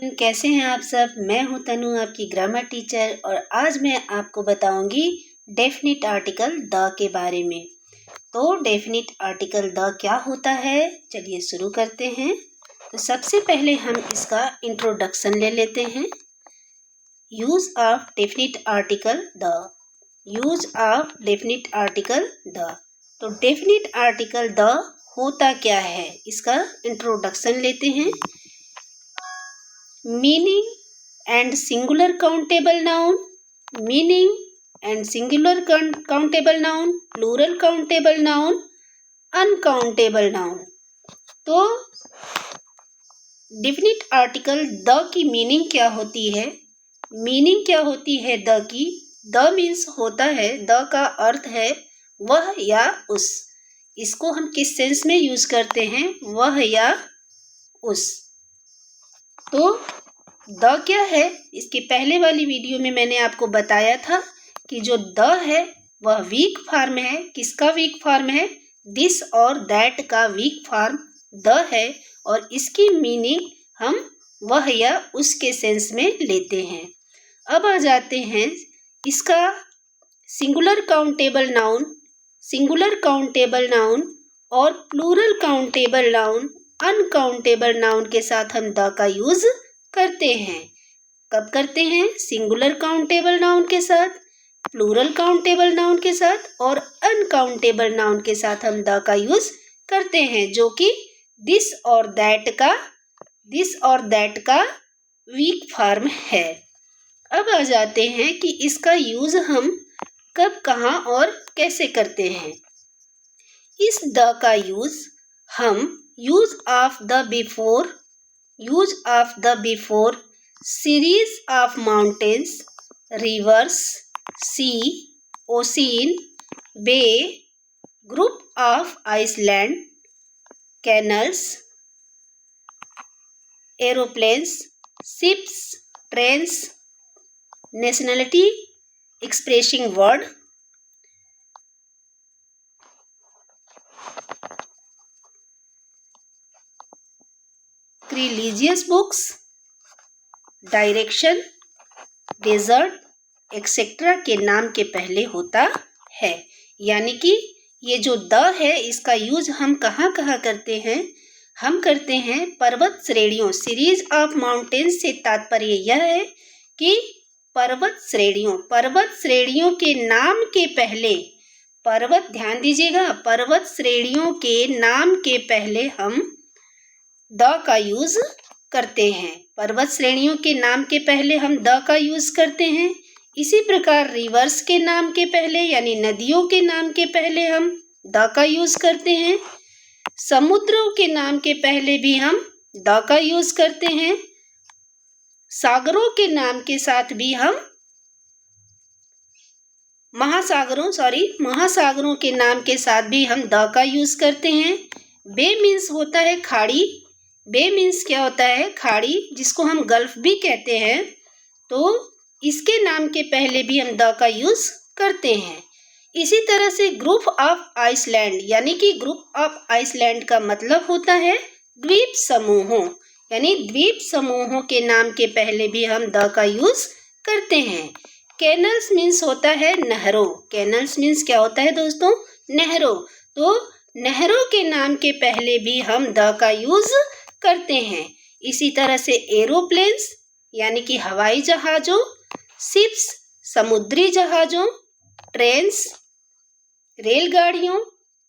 कैसे हैं आप सब। मैं हूं तनु, आपकी ग्रामर टीचर, और आज मैं आपको बताऊंगी डेफिनिट आर्टिकल द के बारे में। तो डेफिनिट आर्टिकल द क्या होता है, चलिए शुरू करते हैं। तो सबसे पहले हम इसका इंट्रोडक्शन ले लेते हैं। Use of definite article the. Use of definite article the. तो डेफिनिट आर्टिकल द होता क्या है, इसका इंट्रोडक्शन लेते हैं। Meaning and singular countable noun, meaning and singular countable noun, plural countable noun, uncountable noun। तो definite article the key meaning क्या होती है? मीनिंग क्या होती है द की? द मीन्स होता है, द का अर्थ है वह या उस। इसको हम किस सेंस में यूज करते हैं? वह या उस। तो द क्या है? इसके पहले वाली वीडियो में मैंने आपको बताया था कि जो द है वह वीक फॉर्म है। किसका वीक फॉर्म है? दिस और दैट का वीक फॉर्म द है, और इसकी मीनिंग हम वह या उसके सेंस में लेते हैं। अब आ जाते हैं इसका singular countable noun, singular countable noun और plural countable noun, uncountable noun के साथ हम द का यूज करते हैं। कब करते हैं? सिंगुलर काउंटेबल नाउन के साथ, प्लूरल काउंटेबल नाउन के साथ और अनकाउंटेबल नाउन के साथ हम द का यूज करते हैं, जो कि दिस और दैट का वीक फॉर्म है। अब आ जाते हैं कि इसका यूज हम कब, कहाँ और कैसे करते हैं। इस द का यूज हम use of the before, use of the before, series of mountains, rivers, sea, ocean, bay, group of island, canals, aeroplanes, ships, trains, nationality expressing word, religious books, direction, desert etcetera के नाम के पहले होता है। यानी कि ये जो द है इसका यूज हम कहाँ कहाँ करते हैं? हम करते हैं पर्वत श्रेणियों, सीरीज ऑफ माउंटेन्स से तात्पर्य यह है कि पर्वत श्रेणियों के नाम के पहले, पर्वत, ध्यान दीजिएगा, पर्वत श्रेणियों के नाम के पहले हम द का यूज करते हैं। पर्वत श्रेणियों के नाम के पहले हम द का यूज करते हैं। इसी प्रकार रिवर्स के नाम के पहले, यानी नदियों के नाम के पहले हम द का यूज करते हैं। समुद्रों के नाम के पहले भी हम द का यूज करते हैं। सागरों के नाम के साथ भी हम महासागरों के नाम के साथ भी हम द का यूज करते हैं। बे मीन्स होता है खाड़ी। बे मीन्स क्या होता है? खाड़ी, जिसको हम गल्फ भी कहते हैं। तो इसके नाम के पहले भी हम द का यूज करते हैं। इसी तरह से ग्रुप ऑफ आइसलैंड, यानी कि ग्रुप ऑफ आइसलैंड का मतलब होता है द्वीप समूहों, यानी द्वीप समूहों के नाम के पहले भी हम द का यूज करते हैं। कैनल्स मीन्स होता है नहरों। कैनल्स मीन्स क्या होता है दोस्तों? नहरों। तो नहरों के नाम के पहले भी हम द का यूज करते हैं। इसी तरह से एरोप्लेन्स, यानी कि हवाई जहाजों, शिप्स, समुद्री जहाजों, ट्रेन्स, रेलगाड़ियों,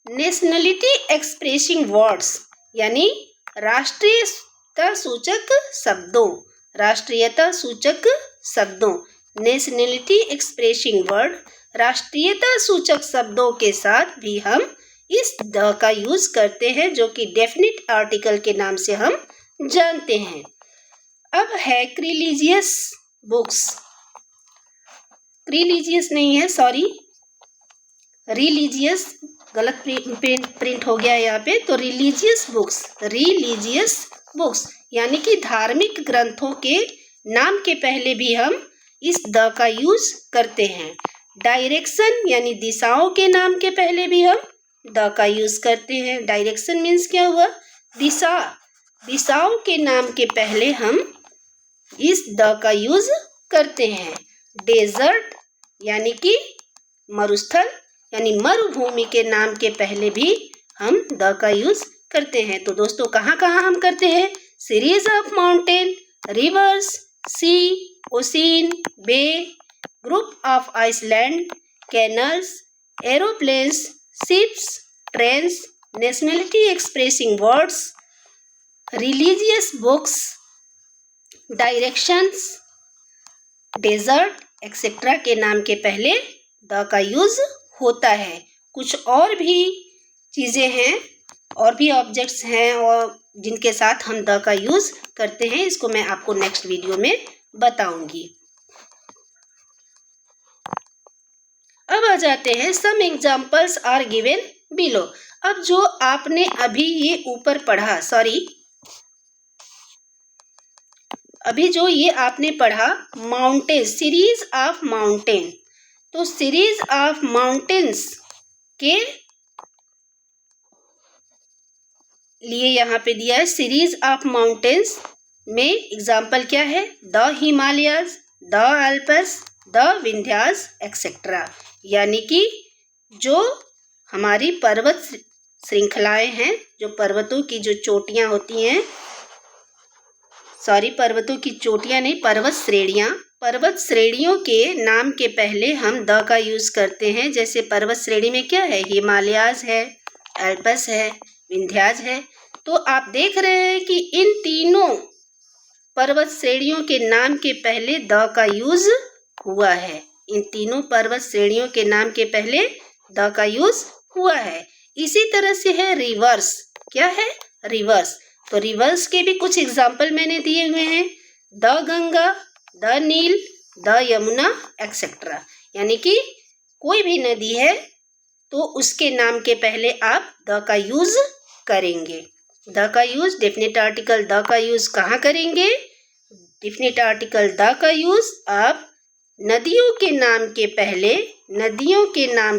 नेशनलिटी एक्सप्रेसिंग वर्ड्स, यानी राष्ट्रीयता सूचक शब्दों, नेशनलिटी एक्सप्रेसिंग वर्ड, राष्ट्रीयता सूचक शब्दों के साथ भी हम इस द का यूज करते हैं, जो कि डेफिनिट आर्टिकल के नाम से हम जानते हैं। अब है क्रिलीजियस बुक्स, क्रिलीजियस नहीं है, सॉरी, रिलीजियस, गलत प्रिंट हो गया यहाँ पे। तो रिलीजियस बुक्स यानी कि धार्मिक ग्रंथों के नाम के पहले भी हम इस द का यूज करते हैं। डायरेक्शन यानी दिशाओं के नाम के पहले भी हम द का यूज करते हैं। डायरेक्शन मीन्स क्या हुआ? दिशा। दिशाओं के नाम के पहले हम इस द का यूज करते हैं। डेजर्ट यानी कि मरुस्थल यानी मरुभूमि के नाम के पहले भी हम द का यूज करते हैं। तो दोस्तों कहाँ कहाँ हम करते हैं? Series of mountain, rivers, sea, ocean, bay, group of island, canals, aeroplanes, ships, trains, nationality expressing words, religious books, directions, desert etcetera के नाम के पहले द का यूज होता है। कुछ और भी चीज़ें हैं और भी ऑब्जेक्ट्स हैं और जिनके साथ हम द का यूज करते हैं, इसको मैं आपको नेक्स्ट वीडियो में बताऊंगी। अब आ जाते हैं some examples are given below. अब जो आपने अभी ये ऊपर पढ़ा, अभी जो ये आपने पढ़ा माउंटेन, सीरीज ऑफ माउंटेन, तो सीरीज ऑफ माउंटेन्स के लिए यहाँ पे दिया है। सीरीज ऑफ माउंटेन्स में एग्जाम्पल क्या है? The Himalayas, the Alps, the Vindhyas etcetera. यानी कि जो हमारी पर्वत श्रृंखलाएं हैं, जो पर्वतों की जो चोटियां होती हैं, पर्वतों की चोटियां नहीं, पर्वत श्रेणियां, पर्वत श्रेणियों के नाम के पहले हम द का यूज करते हैं। जैसे पर्वत श्रेणी में क्या है? हिमालयाज है, अल्प्स है, विंध्याज है। तो आप देख रहे हैं कि इन तीनों पर्वत श्रेणियों के नाम के पहले द का यूज हुआ है। इन तीनों पर्वत श्रेणियों के नाम के पहले द का यूज हुआ है। इसी तरह से है रिवर्स। क्या है? रिवर्स। तो रिवर्स के भी कुछ एग्जाम्पल मैंने दिए हुए हैं। The Ganga, the Nile, the Yamuna etcetera. यानी कि कोई भी नदी है तो उसके नाम के पहले आप द का यूज करेंगे। द का यूज, डेफिनेट आर्टिकल द का यूज कहाँ करेंगे? डेफिनेट आर्टिकल द का यूज आप नदियों के नाम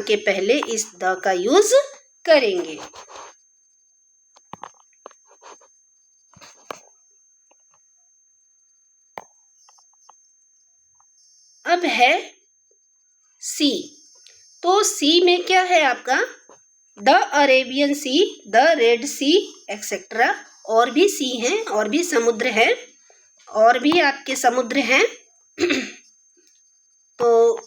के पहले इस द का यूज करेंगे। अब है सी। तो सी में क्या है आपका? The Arabian Sea, the Red Sea etcetera. और भी सी हैं, और भी समुद्र हैं, और भी आपके समुद्र हैं। तो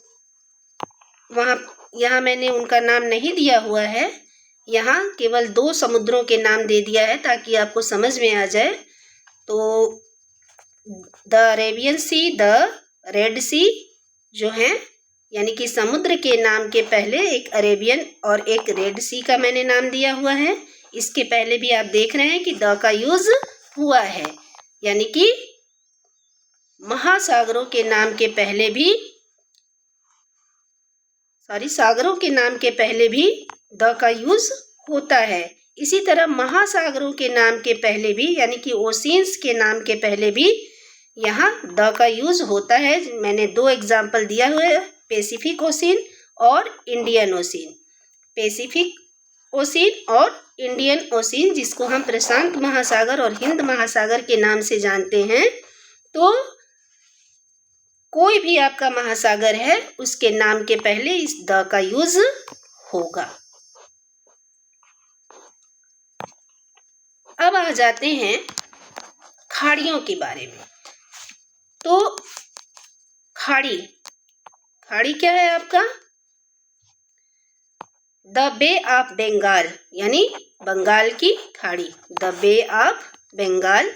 यहाँ मैंने उनका नाम नहीं दिया हुआ है, यहाँ केवल 2 समुद्रों के नाम दे दिया है ताकि आपको समझ में आ जाए। तो the Arabian Sea, the Red Sea जो है, यानी कि समुद्र के नाम के पहले एक अरेबियन और एक रेड सी का मैंने नाम दिया हुआ है। इसके पहले भी आप देख रहे हैं कि द का यूज हुआ है। यानी कि महासागरों के नाम के पहले भी, सागरों के नाम के पहले भी द का यूज होता है। इसी तरह महासागरों के नाम के पहले भी, यानी कि ओशियंस के नाम के पहले भी यहाँ द का यूज होता है। मैंने 2 एग्जाम्पल दिया हुआ है, पैसिफिक ओशियन और इंडियन ओशियन। पैसिफिक ओशियन और इंडियन ओशियन, जिसको हम प्रशांत महासागर और हिंद महासागर के नाम से जानते हैं। तो कोई भी आपका महासागर है उसके नाम के पहले इस द का यूज होगा। अब आ जाते हैं खाड़ियों के बारे में। तो खाड़ी क्या है आपका? द बे ऑफ बंगाल, यानी बंगाल की खाड़ी। The Bay of Bengal,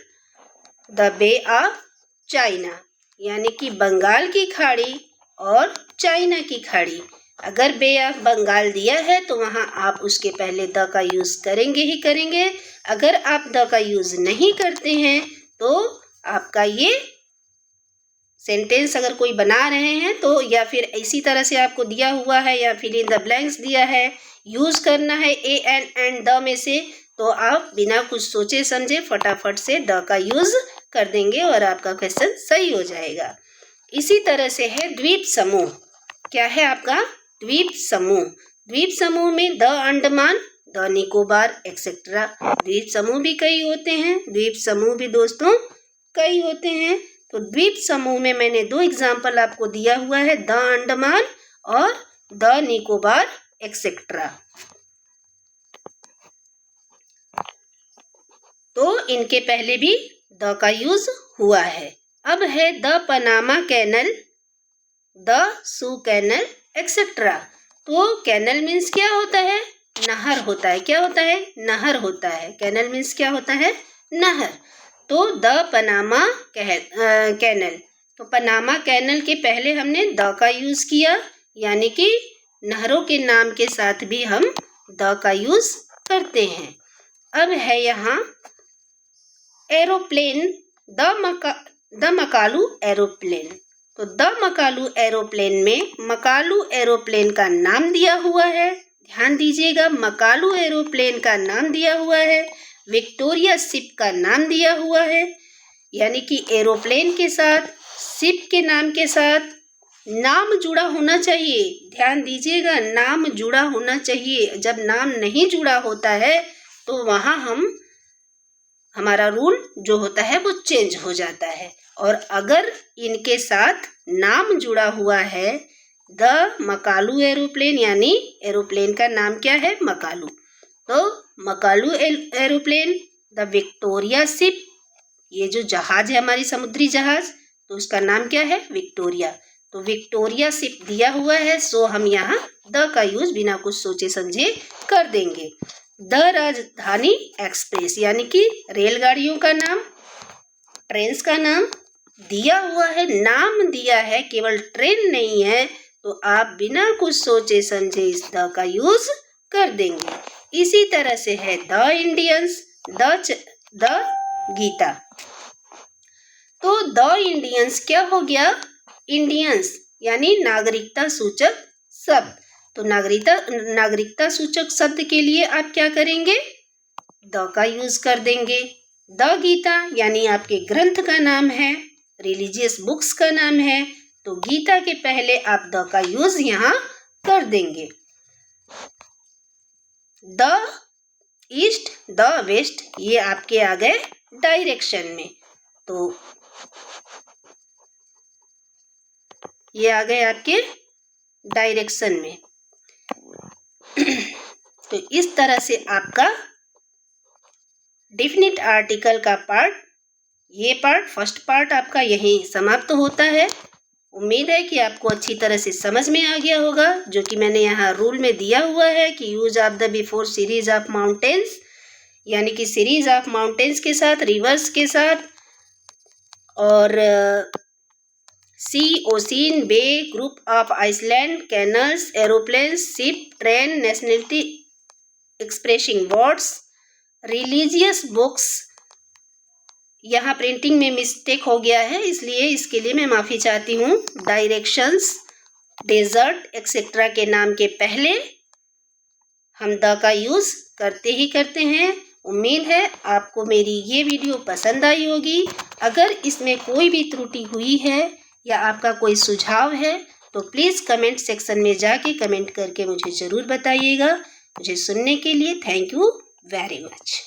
the Bay of China, यानी कि बंगाल की खाड़ी और चाइना की खाड़ी। अगर बे ऑफ बंगाल दिया है तो वहाँ आप उसके पहले द का यूज करेंगे ही करेंगे। अगर आप द का यूज नहीं करते हैं तो आपका ये सेंटेंस अगर कोई बना रहे हैं तो या फिर इसी तरह से आपको दिया हुआ है या फिर इन द ब्लैंक्स दिया है, यूज करना है ए एंड द में से, तो आप बिना कुछ सोचे समझे फटाफट से द का यूज कर देंगे और आपका क्वेश्चन सही हो जाएगा। इसी तरह से है द्वीप समूह। क्या है आपका? द्वीप समूह। द्वीप समूह में the Andaman, the Nicobar etcetera. द्वीप समूह भी कई होते हैं, द्वीप समूह भी दोस्तों कई होते हैं। तो द्वीप समूह में मैंने 2 एग्जाम्पल आपको दिया हुआ है, द अंडमान और द निकोबार एक्सेट्रा। तो इनके पहले भी द का यूज हुआ है। अब है the Panama Canal, the Suez Canal etcetera. तो कैनल मीन्स क्या होता है? नहर होता है। क्या होता है? नहर होता है। कैनल मीन्स क्या होता है? नहर। तो द पनामा कैनल, तो पनामा कैनल के पहले हमने द का यूज किया, यानी कि नहरों के नाम के साथ भी हम द का यूज करते हैं। अब है यहाँ एरोप्लेन, द मकालू एरोप्लेन। तो द मकालू एरोप्लेन में मकालू एरोप्लेन का नाम दिया हुआ है। ध्यान दीजिएगा, मकालू एरोप्लेन का नाम दिया हुआ है, विक्टोरिया शिप का नाम दिया हुआ है, यानी कि एरोप्लेन के साथ, शिप के नाम के साथ नाम जुड़ा होना चाहिए। ध्यान दीजिएगा, नाम जुड़ा होना चाहिए। जब नाम नहीं जुड़ा होता है तो वहाँ हमारा रूल जो होता है वो चेंज हो जाता है। और अगर इनके साथ नाम जुड़ा हुआ है, द मकालू एरोप्लेन, यानी एरोप्लेन का नाम क्या है? मकालू। तो Makalu aeroplane, the Victoria ship, ये जो जहाज है हमारी समुद्री जहाज, तो उसका नाम क्या है? विक्टोरिया। तो विक्टोरिया शिप दिया हुआ है, सो हम यहाँ द का यूज बिना कुछ सोचे समझे कर देंगे। द राजधानी एक्सप्रेस, यानी कि रेलगाड़ियों का नाम, ट्रेन्स का नाम दिया हुआ है, नाम दिया है, केवल ट्रेन नहीं है, तो आप बिना कुछ सोचे समझे इस द का यूज कर देंगे। इसी तरह से है द इंडियंस, द गीता। तो द इंडियंस क्या हो गया? इंडियंस यानी नागरिकता सूचक शब्द। तो नागरिकता सूचक शब्द के लिए आप क्या करेंगे? द का यूज कर देंगे। द गीता यानी आपके ग्रंथ का नाम है, रिलीजियस बुक्स का नाम है, तो गीता के पहले आप द का यूज यहाँ कर देंगे। द ईस्ट, द वेस्ट, ये आपके आ गए डायरेक्शन में, तो ये आ गए आपके डायरेक्शन में। तो इस तरह से आपका डेफिनिट आर्टिकल का फर्स्ट पार्ट आपका यहीं समाप्त होता है। उम्मीद है कि आपको अच्छी तरह से समझ में आ गया होगा, जो कि मैंने यहाँ रूल में दिया हुआ है कि use of the before series of mountains, यानी कि सीरीज ऑफ माउंटेन्स के साथ, रिवर्स के साथ, और sea, ocean, bay, group of island, canals, aeroplanes, ship, train, nationality expressing words, religious books. यहाँ प्रिंटिंग में मिस्टेक हो गया है, इसलिए इसके लिए मैं माफ़ी चाहती हूँ। डायरेक्शंस, डेजर्ट एक्सेट्रा के नाम के पहले हम द का यूज़ करते ही करते हैं। उम्मीद है आपको मेरी ये वीडियो पसंद आई होगी। अगर इसमें कोई भी त्रुटि हुई है या आपका कोई सुझाव है तो प्लीज़ कमेंट सेक्शन में जाके कमेंट करके मुझे ज़रूर बताइएगा। मुझे सुनने के लिए थैंक यू वेरी मच।